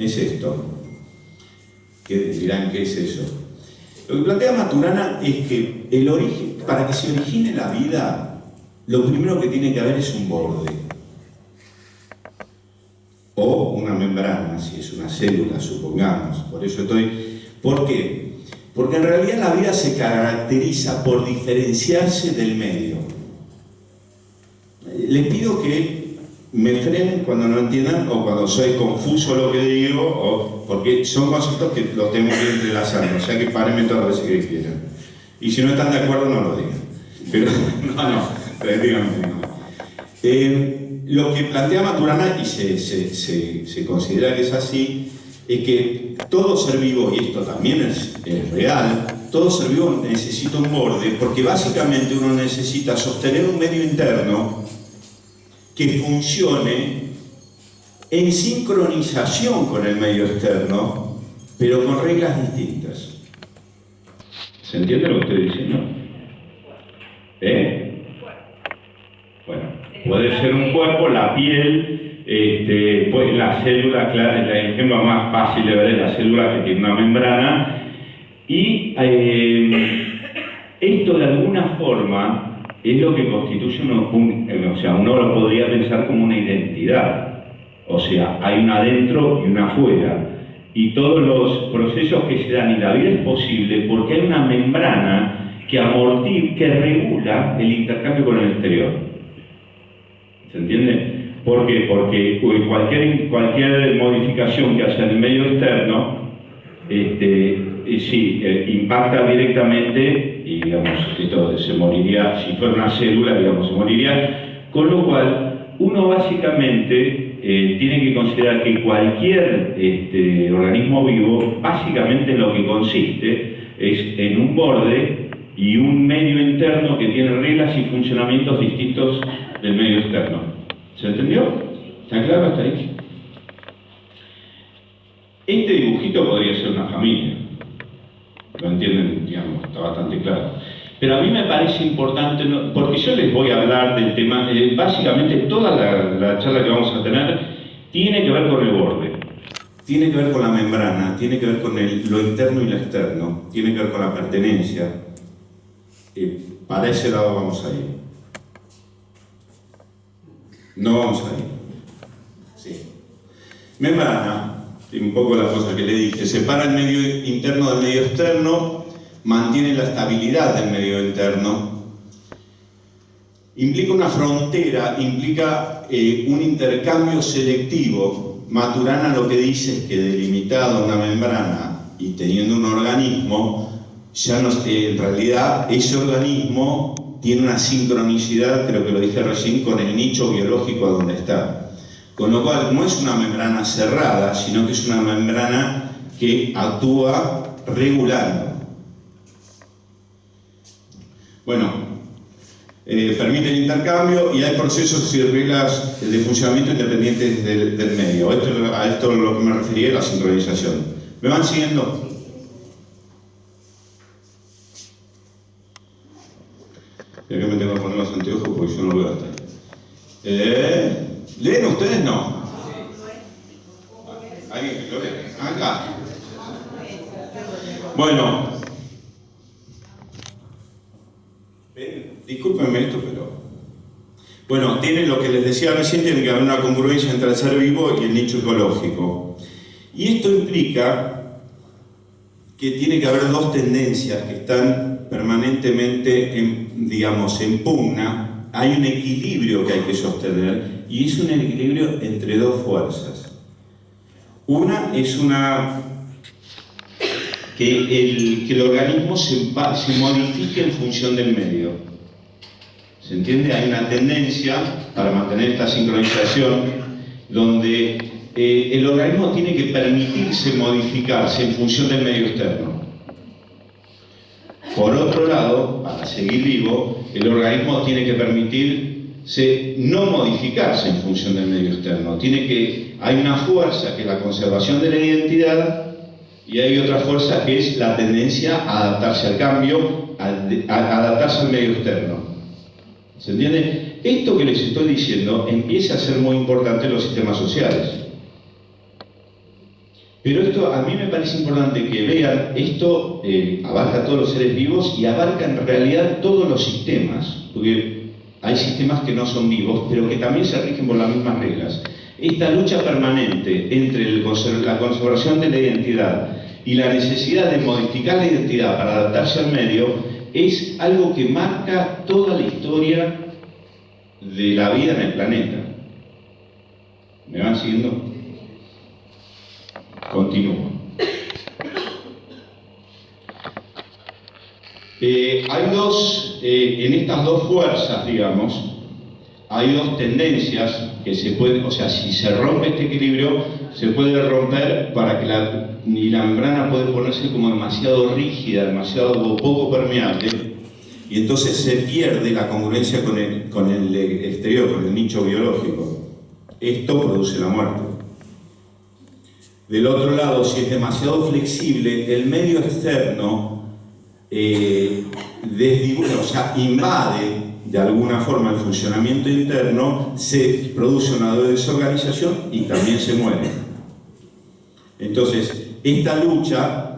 es esto. ¿Qué dirán qué es eso? Lo que plantea Maturana es que el origen, para que se origine la vida, lo primero que tiene que haber es un borde. O una membrana, si es una célula, supongamos. Por eso estoy... ¿Por qué? Porque en realidad la vida se caracteriza por diferenciarse del medio. Les pido que me frenen cuando no entiendan o cuando soy confuso lo que digo, porque son conceptos que los tengo que ir entrelazando, o sea que párenme todas las veces que quieran. Y si no están de acuerdo, no lo digan. Pero díganme. Lo que plantea Maturana, y se considera que es así, es que todo ser vivo, y esto también es real, todo ser vivo necesita un borde, porque básicamente uno necesita sostener un medio interno que funcione en sincronización con el medio externo, pero con reglas distintas. ¿Se entiende lo que estoy diciendo? Bueno, puede ser un cuerpo, la piel, pues la célula, claro, el ejemplo más fácil de ver es la célula que tiene una membrana, y esto de alguna forma es lo que constituye uno lo podría pensar como una identidad. O sea, hay un adentro y un afuera. Y todos los procesos que se dan y la vida es posible porque hay una membrana que amortigua, que regula el intercambio con el exterior. ¿Se entiende? ¿Por qué? Porque cualquier modificación que haya en el medio externo impacta directamente y, digamos, esto se moriría, si fuera una célula, digamos, se moriría, con lo cual uno básicamente tiene que considerar que cualquier organismo vivo, básicamente en lo que consiste es en un borde y un medio interno que tiene reglas y funcionamientos distintos del medio externo. ¿Se entendió? ¿Está claro hasta ahí? Este dibujito podría ser una familia. Lo entienden, digamos, está bastante claro. Pero a mí me parece importante, porque yo les voy a hablar del tema, básicamente toda la charla que vamos a tener tiene que ver con el borde, tiene que ver con la membrana, tiene que ver con lo interno y lo externo, tiene que ver con la pertenencia. Para ese lado vamos a ir. No vamos a ir. Sí. Membrana. Un poco la cosa que le dije, separa el medio interno del medio externo, mantiene la estabilidad del medio interno, implica una frontera, implica un intercambio selectivo. Maturana lo que dice es que delimitada una membrana y teniendo un organismo, ya no, en realidad ese organismo tiene una sincronicidad, creo que lo dije recién, con el nicho biológico donde está. Con lo cual no es una membrana cerrada, sino que es una membrana que actúa regulando. Bueno, permite el intercambio y hay procesos y reglas de funcionamiento independientes del medio. A esto es lo que me refería, la sincronización. ¿Me van siguiendo? Ya que me tengo que poner los anteojos porque yo no veo hasta ahí. ¿Leen ustedes? No. ¿Alguien que lo lee? Acá. Bueno. Discúlpenme esto, pero... Bueno, tienen lo que les decía recién, tiene que haber una congruencia entre el ser vivo y el nicho ecológico. Y esto implica que tiene que haber dos tendencias que están permanentemente, en pugna. Hay un equilibrio que hay que sostener, y es un equilibrio entre dos fuerzas. Una es que el organismo se modifique en función del medio. ¿Se entiende? Hay una tendencia para mantener esta sincronización donde el organismo tiene que permitirse modificarse en función del medio externo. Por otro lado, para seguir vivo, el organismo tiene que permitirse no modificarse en función del medio externo. Hay una fuerza que es la conservación de la identidad y hay otra fuerza que es la tendencia a adaptarse al cambio, a adaptarse al medio externo. ¿Se entiende? Esto que les estoy diciendo empieza a ser muy importante en los sistemas sociales. Pero esto a mí me parece importante que vean, esto abarca a todos los seres vivos y abarca en realidad todos los sistemas, porque hay sistemas que no son vivos, pero que también se rigen por las mismas reglas. Esta lucha permanente entre la conservación de la identidad y la necesidad de modificar la identidad para adaptarse al medio es algo que marca toda la historia de la vida en el planeta. ¿Me van siguiendo? Continúo. Hay dos, en estas dos fuerzas, digamos, hay dos tendencias que se pueden, o sea, si se rompe este equilibrio, se puede romper para que la membrana puede ponerse como demasiado rígida, demasiado poco permeable, y entonces se pierde la congruencia con el exterior, con el nicho biológico. Esto produce la muerte. Del otro lado, si es demasiado flexible, el medio externo desdibuja, o sea, invade de alguna forma el funcionamiento interno, se produce una desorganización y también se muere. Entonces, esta lucha,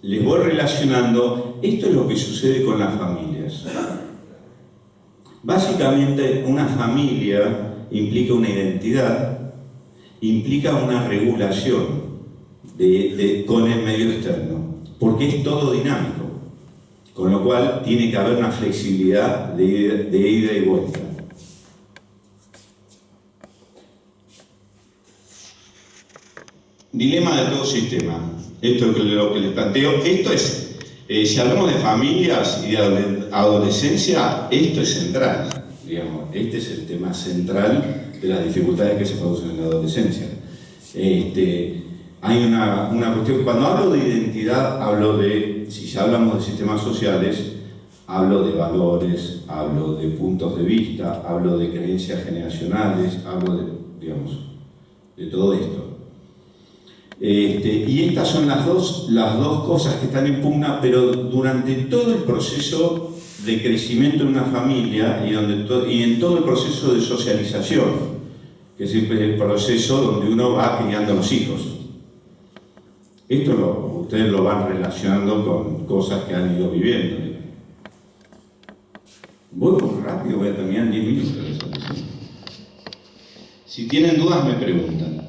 les voy relacionando, esto es lo que sucede con las familias. Básicamente, una familia implica una identidad, implica una regulación con el medio externo, porque es todo dinámico, con lo cual tiene que haber una flexibilidad de ida y vuelta. Dilema de todo sistema. Esto es lo que les planteo. Esto es, si hablamos de familias y de adolescencia, esto es central, digamos. Este es el tema central de las dificultades que se producen en la adolescencia. Hay una cuestión, cuando hablo de identidad, hablo de, si ya hablamos de sistemas sociales, hablo de valores, hablo de puntos de vista, hablo de creencias generacionales, hablo de todo esto. Y estas son las dos cosas que están en pugna, pero durante todo el proceso de crecimiento de una familia y en todo el proceso de socialización, que es el proceso donde uno va criando a los hijos. Esto ustedes lo van relacionando con cosas que han ido viviendo. Voy muy rápido, voy a terminar en 10 minutos. Si tienen dudas me preguntan.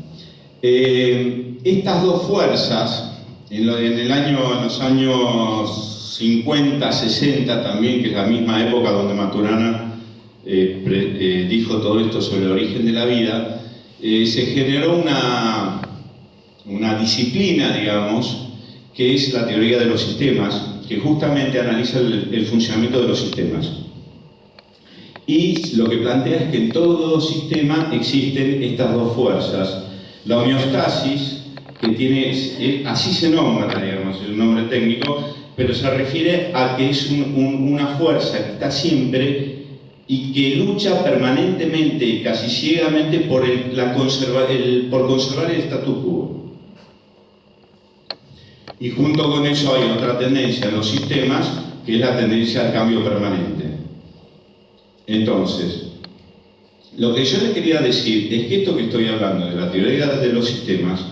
Estas dos fuerzas, en los años 50, 60 también, que es la misma época donde Maturana dijo todo esto sobre el origen de la vida, se generó una disciplina, digamos, que es la teoría de los sistemas, que justamente analiza el funcionamiento de los sistemas. Y lo que plantea es que en todo sistema existen estas dos fuerzas. La homeostasis, que tiene, así se nombra, digamos, el nombre técnico, pero se refiere a que es una fuerza que está siempre y que lucha permanentemente y casi ciegamente por conservar el statu quo. Y junto con eso hay otra tendencia en los sistemas, que es la tendencia al cambio permanente. Entonces, lo que yo les quería decir es que esto que estoy hablando de la teoría de los sistemas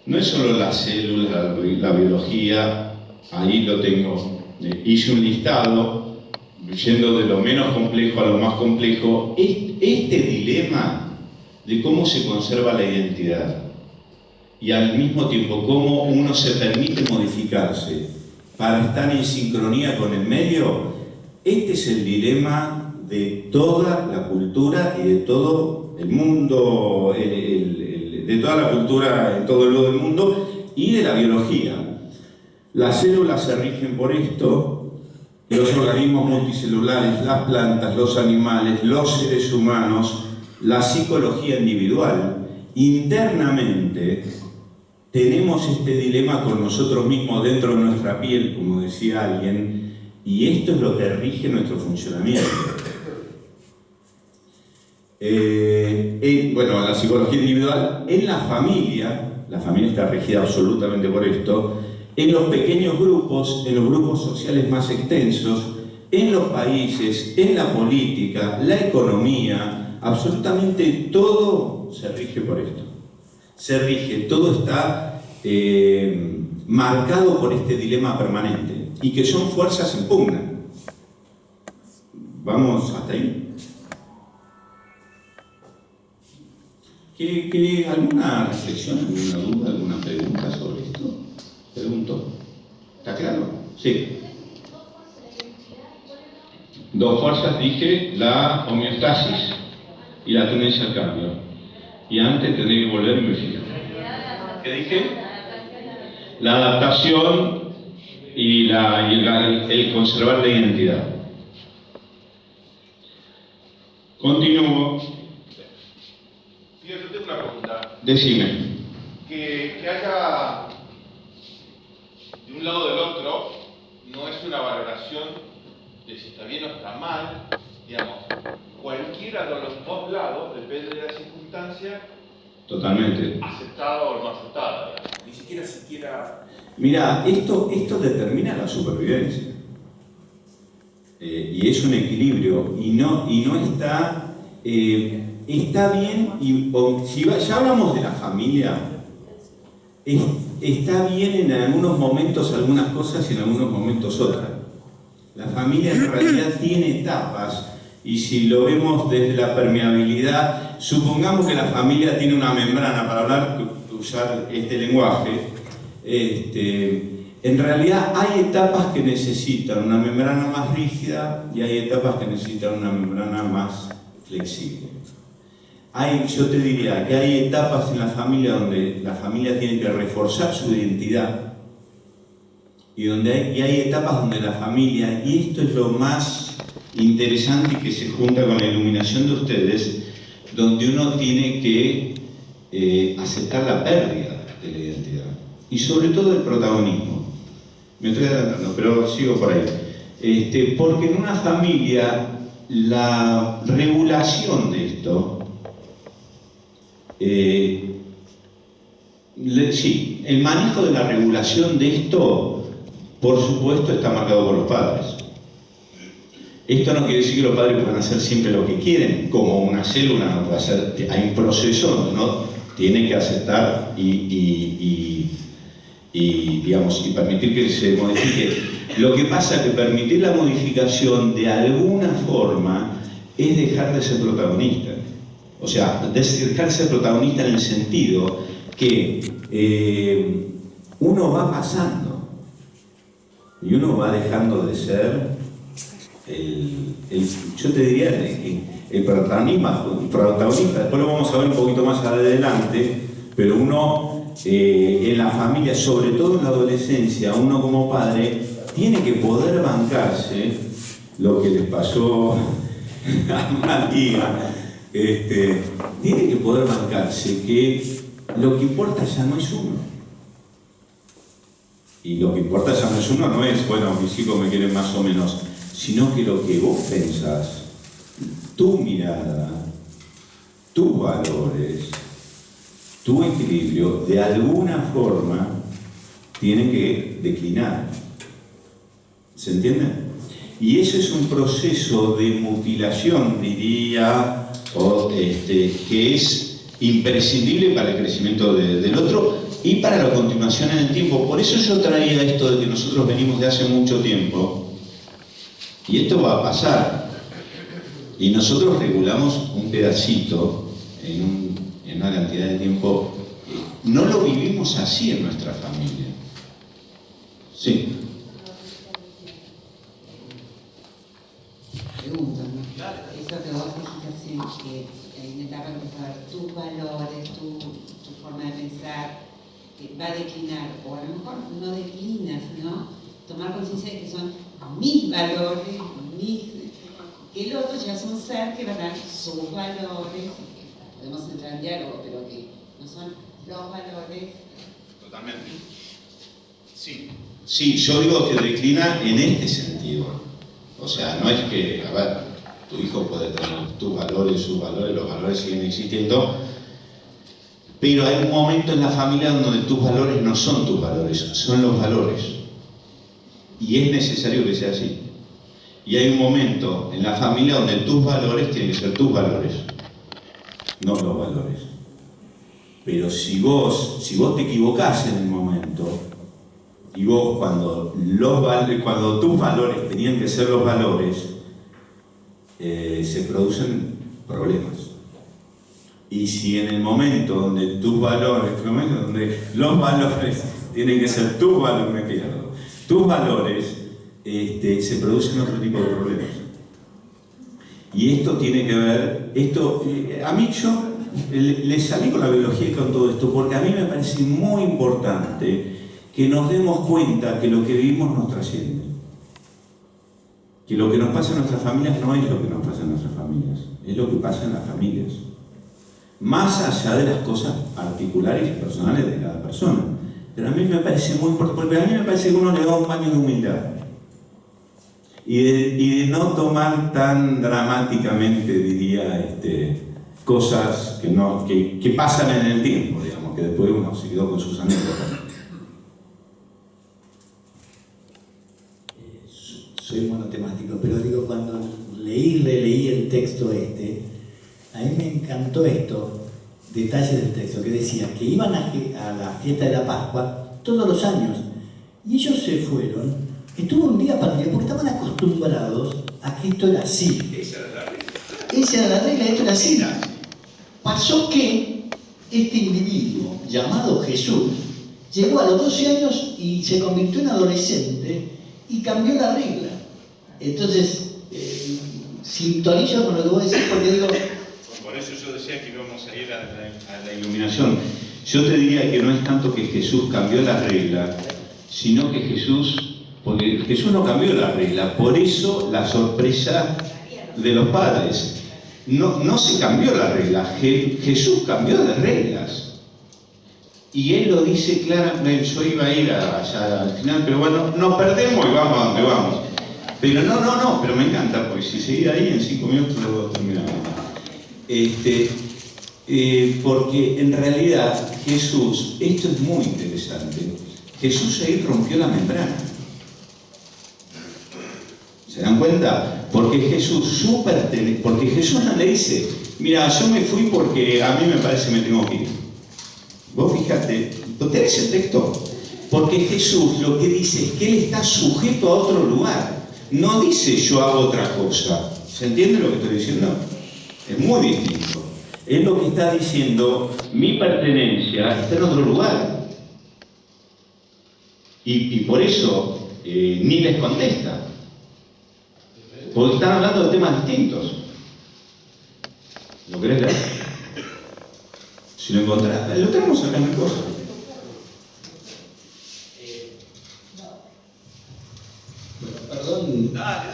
no es solo las células, la biología, ahí lo tengo. Hice un listado, yendo de lo menos complejo a lo más complejo. Este dilema de cómo se conserva la identidad y al mismo tiempo cómo uno se permite modificarse para estar en sincronía con el medio, este es el dilema de toda la cultura y de todo el mundo, de toda la cultura en todo el mundo y de la biología. Las células se rigen por esto, los organismos multicelulares, las plantas, los animales, los seres humanos, la psicología individual. Internamente tenemos este dilema con nosotros mismos dentro de nuestra piel, como decía alguien, y esto es lo que rige nuestro funcionamiento. Bueno, la psicología individual, en la familia está regida absolutamente por esto, en los pequeños grupos, en los grupos sociales más extensos, en los países, en la política, la economía, absolutamente todo se rige por esto. se rige, todo está marcado por este dilema permanente y que son fuerzas en pugna. ¿Vamos hasta ahí? ¿Alguna reflexión, alguna duda, alguna pregunta sobre esto? Pregunto. ¿Está claro? Sí. Dos fuerzas, dije, la homeostasis y la tendencia al cambio. Y antes tendré que volver y me fijo. ¿Qué dije? La adaptación y el conservar la identidad. Continúo. Yo tengo una pregunta. Decime. Que haya de un lado o del otro no es una valoración de si está bien o está mal, digamos, cualquiera de los dos lados, depende de la circunstancia, Totalmente. aceptada o no aceptada, digamos. Ni siquiera... Mira, esto determina la supervivencia. Y es un equilibrio. Y no está... está bien, si ya hablamos de la familia, está bien en algunos momentos algunas cosas y en algunos momentos otras. La familia en realidad tiene etapas, y si lo vemos desde la permeabilidad, supongamos que la familia tiene una membrana, para usar este lenguaje, en realidad hay etapas que necesitan una membrana más rígida y hay etapas que necesitan una membrana más flexible. Yo te diría que hay etapas en la familia donde la familia tiene que reforzar su identidad y hay etapas donde la familia, y esto es lo más interesante y que se junta con la iluminación de ustedes, donde uno tiene que aceptar la pérdida de la identidad y sobre todo el protagonismo. Me estoy adelantando, pero sigo por ahí. Porque en una familia la regulación de esto, sí, el manejo de la regulación de esto, por supuesto, está marcado por los padres. Esto no quiere decir que los padres puedan hacer siempre lo que quieren, como una célula no puede hacer. Hay un proceso donde uno tiene que aceptar y permitir que se modifique. Lo que pasa es que permitir la modificación de alguna forma es dejar de ser protagonista. O sea, dejar de ser protagonista en el sentido que uno va pasando y uno va dejando de ser yo te diría el protagonista. Después lo vamos a ver un poquito más adelante, pero uno en la familia, sobre todo en la adolescencia, uno como padre tiene que poder bancarse lo que les pasó a María. Tiene que poder bancarse que lo que importa ya no es uno. Y lo que importa ya no es uno, no es, bueno, mis hijos me quieren más o menos, sino que lo que vos pensás, tu mirada, tus valores, tu equilibrio, de alguna forma, tienen que declinar. ¿Se entiende? Y ese es un proceso de mutilación, diría, que es imprescindible para el crecimiento del otro y para la continuación en el tiempo. Por eso yo traía esto de que nosotros venimos de hace mucho tiempo, y esto va a pasar. Y nosotros regulamos un pedacito en una cantidad de tiempo. No lo vivimos así en nuestra familia. Sí. Pregunta, ¿no? Eso que vos dijiste así, que hay una etapa en que vas a ver tus valores, tu forma de pensar, que va a declinar, o a lo mejor no declina, sino tomar conciencia de que son mis valores, que el otro ya es un ser que va a dar sus valores, podemos entrar en diálogo, pero que no son los valores. Totalmente. Sí. Sí, yo digo que declina en este sentido. O sea, no es que, a ver, tu hijo puede tener tus valores, sus valores, los valores siguen existiendo, pero hay un momento en la familia donde tus valores no son tus valores, son los valores. Y es necesario que sea así. Y hay un momento en la familia donde tus valores tienen que ser tus valores, no los valores. Pero si vos te equivocás en el momento, y vos cuando tus valores tenían que ser los valores, se producen problemas. Y si en el momento donde tus valores, donde los valores tienen que ser tus valores, tus valores, se producen otro tipo de problemas. Y esto tiene que ver, a mí yo le salí con la biología y con todo esto, porque a mí me parece muy importante que nos demos cuenta que lo que vivimos nos trasciende. Que lo que nos pasa en nuestras familias no es lo que nos pasa en nuestras familias, es lo que pasa en las familias. Más allá de las cosas particulares y personales de cada persona. Pero a mí me parece muy importante, porque a mí me parece que uno le da un baño de humildad. Y de no tomar tan dramáticamente, diría, cosas que pasan en el tiempo, digamos, que después uno se quedó con sus anécdotas. Soy monotemático, pero digo, cuando releí el texto a mí me encantó esto, detalles del texto, que decía que iban a la fiesta de la Pascua todos los años, y ellos se fueron, estuvo un día partido, porque estaban acostumbrados a que esto era así. Esa era la regla, esto era así. Pasó que este individuo, llamado Jesús, llegó a los 12 años y se convirtió en adolescente y cambió la regla. Entonces, sintonizo con lo que vos decís, porque digo... Por eso yo decía que íbamos a ir a la iluminación. Yo te diría que no es tanto que Jesús cambió la regla, sino que porque Jesús no cambió la regla, por eso la sorpresa de los padres. No se cambió la regla, Jesús cambió de reglas. Y él lo dice claramente, yo iba a ir allá al final, pero bueno, nos perdemos y vamos a donde vamos. Pero pero me encanta, porque si seguir ahí en 5 minutos luego terminamos. Porque en realidad Jesús, esto es muy interesante, Jesús ahí rompió la membrana. ¿Se dan cuenta? Porque Jesús no le dice, mira, yo me fui porque a mí me parece que me tengo que ir. Vos fíjate, ¿tenés el texto? Porque Jesús lo que dice es que Él está sujeto a otro lugar. No dice yo hago otra cosa. ¿Se entiende lo que estoy diciendo? Es muy distinto. Es lo que está diciendo, mi pertenencia está en otro lugar. Y por eso ni les contesta. Porque están hablando de temas distintos. ¿Lo querés leer? Si lo encontrás, lo tenemos acá en el coso. Bueno, perdón. Dale.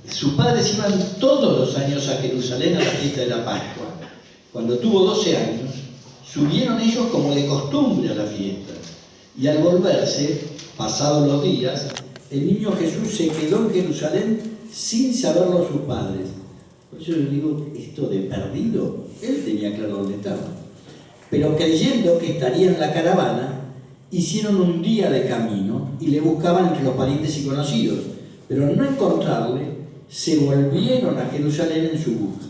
Sus padres iban todos los años a Jerusalén a la fiesta de la Pascua. Cuando tuvo 12 años, subieron ellos como de costumbre a la fiesta. Y al volverse, pasados los días, el niño Jesús se quedó en Jerusalén sin saberlo sus padres. Por eso yo digo, esto de perdido, él tenía claro dónde estaba. Pero creyendo que estaría en la caravana, hicieron un día de camino y le buscaban entre los parientes y conocidos. Pero al no encontrarle, se volvieron a Jerusalén en su busca.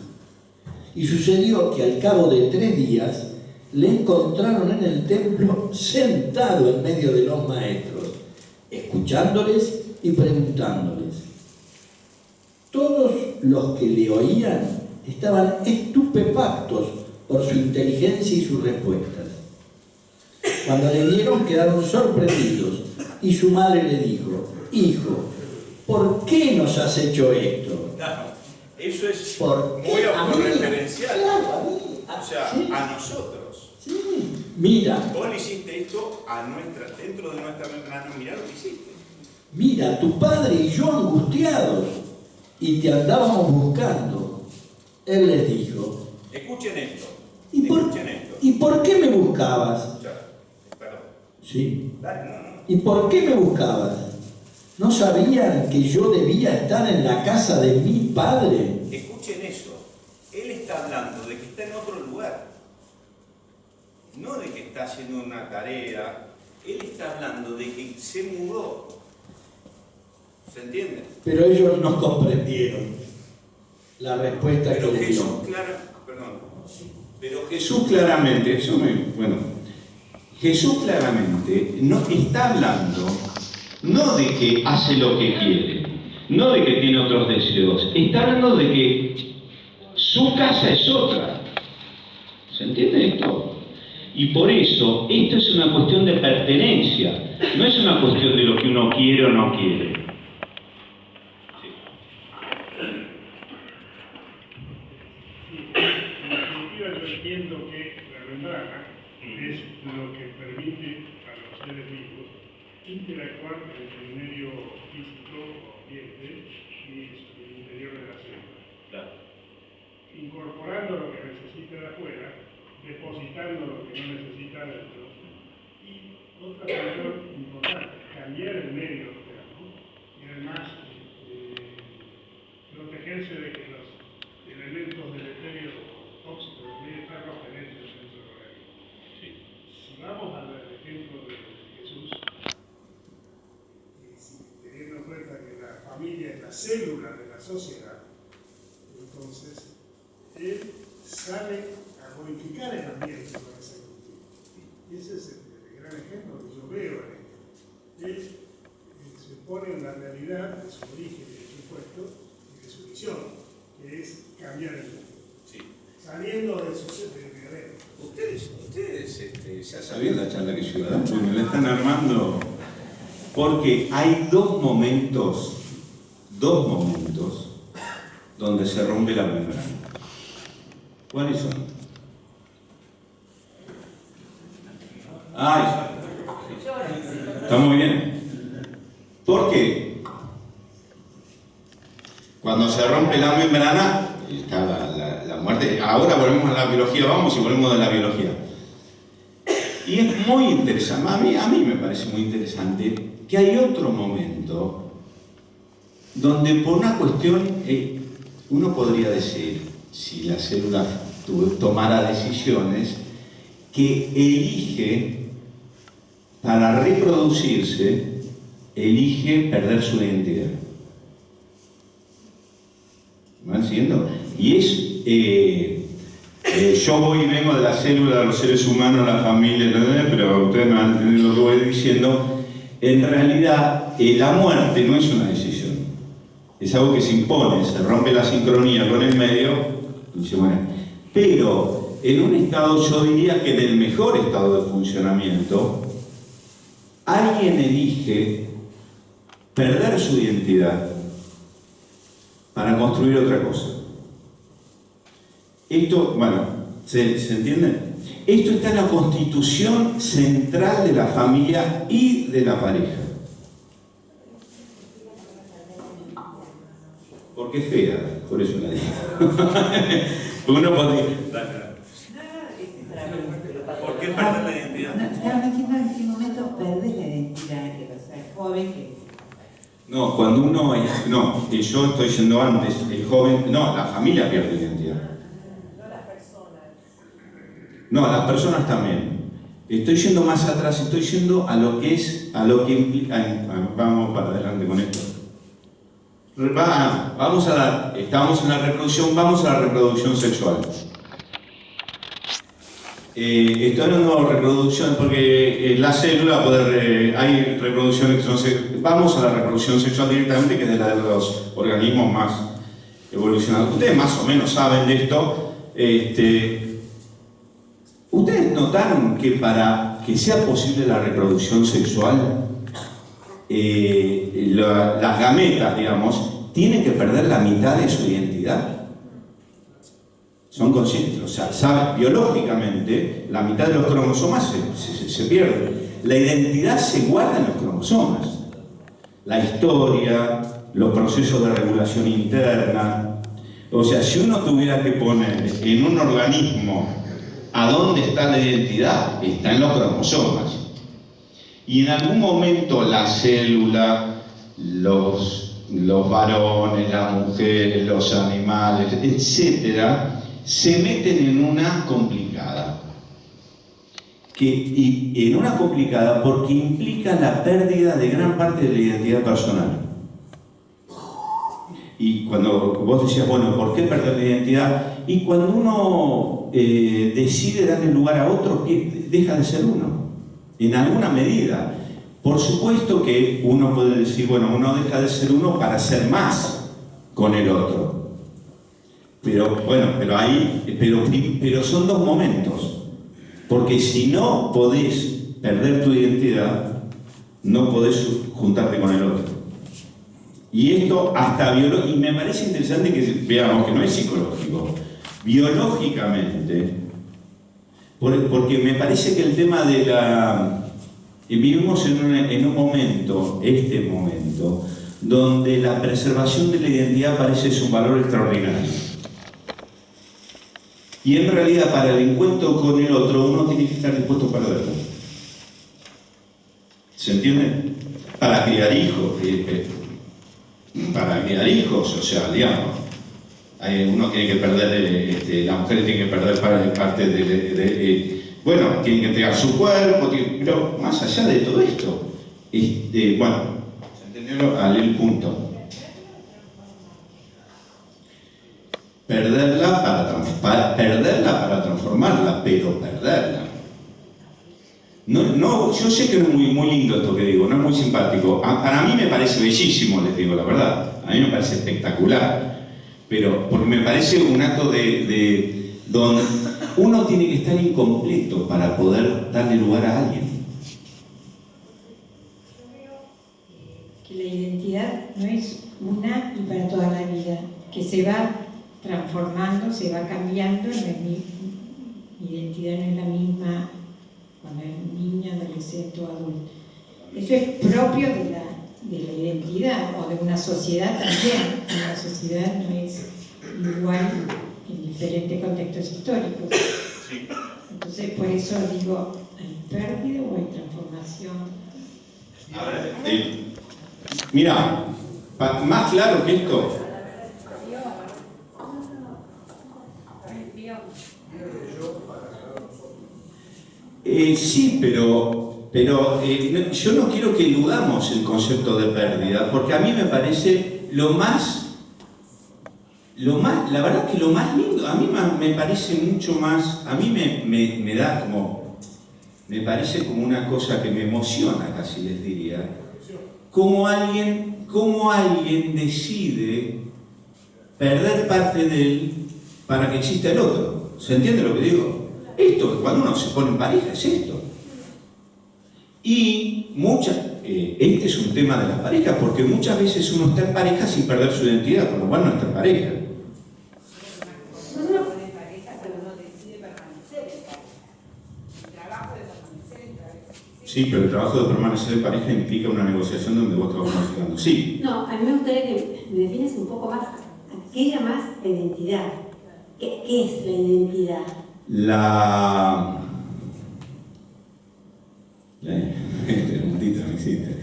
Y sucedió que al cabo de 3 días, le encontraron en el templo sentado en medio de los maestros, escuchándoles y preguntándoles. Todos los que le oían estaban estupefactos por su inteligencia y sus respuestas. Cuando le vieron quedaron sorprendidos y su madre le dijo, hijo, ¿por qué nos has hecho esto? Eso es muy autorreferencial. Claro, a mí. O sea, sí. a nosotros. Sí. Mira. Vos le hiciste esto dentro de nuestra membrana, mirá lo que hiciste. Mira, tu padre y yo angustiados, y te andábamos buscando. Él les dijo, escuchen esto. ¿Y por qué me buscabas? Perdón. Sí. Dale, no. ¿Y por qué me buscabas? ¿No sabían que yo debía estar en la casa de mi padre? Escuchen eso. Él está hablando de que está en otro lugar. No de que está haciendo una tarea. Él está hablando de que se mudó. ¿Se entiende? Pero ellos no comprendieron la respuesta Pero que le Jesús, dio. claro, perdón. Pero Jesús claramente, Jesús claramente no está hablando no de que hace lo que quiere, no de que tiene otros deseos, está hablando de que su casa es otra. ¿Se entiende esto? Y por eso, esto es una cuestión de pertenencia, no es una cuestión de lo que uno quiere o no quiere. Sí, en definitiva yo entiendo que la membrana es lo que permite a los seres vivos interactuar entre el medio físico o ambiente y el interior de la célula. Claro. Incorporando lo que necesita de afuera, depositando lo que no necesita adentro. Y otra cuestión importante, cambiar el medio, digamos, y además protegerse de que los elementos deleterios tóxicos del medio externo penetren dentro del organismo. Sí. Si vamos al ejemplo de Jesús, teniendo en cuenta que la familia es la célula de la sociedad, entonces él sale a modificar el ambiente para ese cultivo. Y ese es el gran ejemplo que yo veo en esto. Él se pone en la realidad de su origen y de su puesto y de su misión, que es cambiar el mundo. Sí. Saliendo de su adentro. Ustedes ya sabían la charla que yo iba a dar, porque me la están armando, porque hay dos momentos donde se rompe la membrana. ¿Cuáles son? Está muy bien. ¿Por qué? Cuando se rompe la membrana, está la muerte. Ahora volvemos a la biología, vamos y volvemos de la biología. Y es muy interesante, a mí me parece muy interesante que hay otro momento donde por una cuestión, uno podría decir, si la célula tomara decisiones, que elige, para reproducirse, elige perder su identidad. ¿Me van siguiendo? Y es, yo voy y vengo de la célula, de los seres humanos, la familia, pero ustedes me van a entender lo que voy diciendo. En realidad, la muerte no es una decisión. Es algo que se impone, se rompe la sincronía con el medio y se muere. Pero en un estado, yo diría que en el mejor estado de funcionamiento, alguien elige perder su identidad para construir otra cosa. Esto, bueno, ¿se entiende? Esto está en la constitución central de la familia y de la pareja. Porque es fea, por eso la digo. Uno podría... ¿Por qué perder la identidad? Estaba diciendo en qué momento perdés la identidad, que vas a ser joven, que... No, cuando uno es... No, que yo estoy yendo antes, el joven... No, la familia pierde identidad. No las personas. No, las personas también. Estoy yendo más atrás, estoy yendo a lo que es, a lo que implica... Vamos para adelante con esto. Estamos en la reproducción, vamos a la reproducción sexual. Estoy hablando de reproducción porque la célula hay reproducciones que son vamos a la reproducción sexual directamente, que es de la de los organismos más evolucionados. Ustedes más o menos saben de esto. ¿Ustedes notaron que para que sea posible la reproducción sexual, las gametas, digamos, tienen que perder la mitad de su identidad? Son conscientes, o sea, saben, biológicamente, la mitad de los cromosomas se pierde. La identidad se guarda en los cromosomas. La historia, los procesos de regulación interna. O sea, si uno tuviera que poner en un organismo a dónde está la identidad, está en los cromosomas. Y en algún momento la célula, los varones, las mujeres, los animales, etcétera, se meten en una complicada. Y en una complicada porque implica la pérdida de gran parte de la identidad personal. Y cuando vos decías, bueno, ¿por qué perder la identidad? Y cuando uno decide darle lugar a otro, que deja de ser uno, en alguna medida. Por supuesto que uno puede decir, bueno, uno deja de ser uno para ser más con el otro. Pero bueno, pero son dos momentos. Porque si no podés perder tu identidad, no podés juntarte con el otro. Y esto hasta biológico, y me parece interesante que veamos que no es psicológico, biológicamente, porque me parece que el tema de vivimos en un momento, este momento, donde la preservación de la identidad parece ser un valor extraordinario. Y en realidad para el encuentro con el otro uno tiene que estar dispuesto a perderlo. ¿Se entiende? Para criar hijos, o sea, digamos, uno tiene que perder, la mujer tiene que perder parte bueno, tiene que entregar su cuerpo, pero más allá de todo esto, bueno, ¿se entendió el punto? Perderla para transformarla, pero perderla. No, yo sé que no es muy lindo esto que digo, no es muy simpático. Para mí me parece bellísimo, les digo la verdad. A mí me parece espectacular. Pero porque me parece un acto de donde uno tiene que estar incompleto para poder darle lugar a alguien. Que la identidad no es una y para toda la vida, que se va transformando, se va cambiando, mi identidad no es la misma cuando es niña, adolescente o adulto. Eso es propio de la identidad o de una sociedad también. Una sociedad no es igual en diferentes contextos históricos. Sí. Entonces, por eso digo, ¿hay pérdida o hay transformación? A ver, mira, más claro que esto. Sí, pero yo no quiero que eludamos el concepto de pérdida, porque a mí me parece la verdad que lo más lindo, a mí me parece mucho más, a mí me da como, me parece como una cosa que me emociona, casi les diría, cómo alguien decide perder parte de él para que exista el otro. ¿Se entiende lo que digo? Esto, cuando uno se pone en pareja, es esto. Y este es un tema de las parejas, porque muchas veces uno está en pareja sin perder su identidad, con lo cual no está en pareja. Sí, pero el trabajo de permanecer en pareja implica una negociación donde vos te vas conociendo. Sí. No, a mí me gustaría que me defines un poco más qué llamas identidad. ¿Qué es la identidad? Preguntita no existe.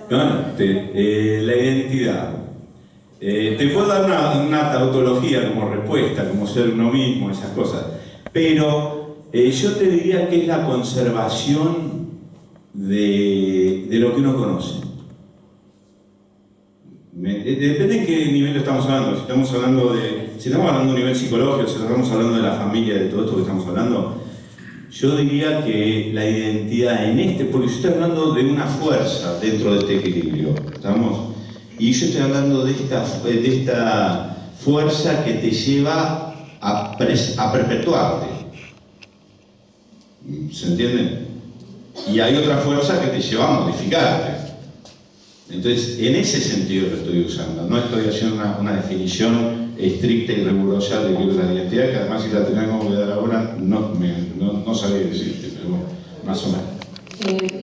La identidad. Te puedo dar una tautología como respuesta, como ser uno mismo, esas cosas. Pero yo te diría que es la conservación de lo que uno conoce. Depende en qué nivel estamos hablando. Si estamos hablando de un nivel psicológico, si estamos hablando de la familia, de todo esto que estamos hablando, yo diría que la identidad porque yo estoy hablando de una fuerza dentro de este equilibrio, ¿estamos? Y yo estoy hablando de esta fuerza que te lleva a perpetuarte. ¿Se entiende? Y hay otra fuerza que te lleva a modificarte. Entonces, en ese sentido lo estoy usando. No estoy haciendo una definición estricta y rigurosa de la identidad, que además si la tenemos que dar ahora, no sabría decirte, pero bueno, más o menos.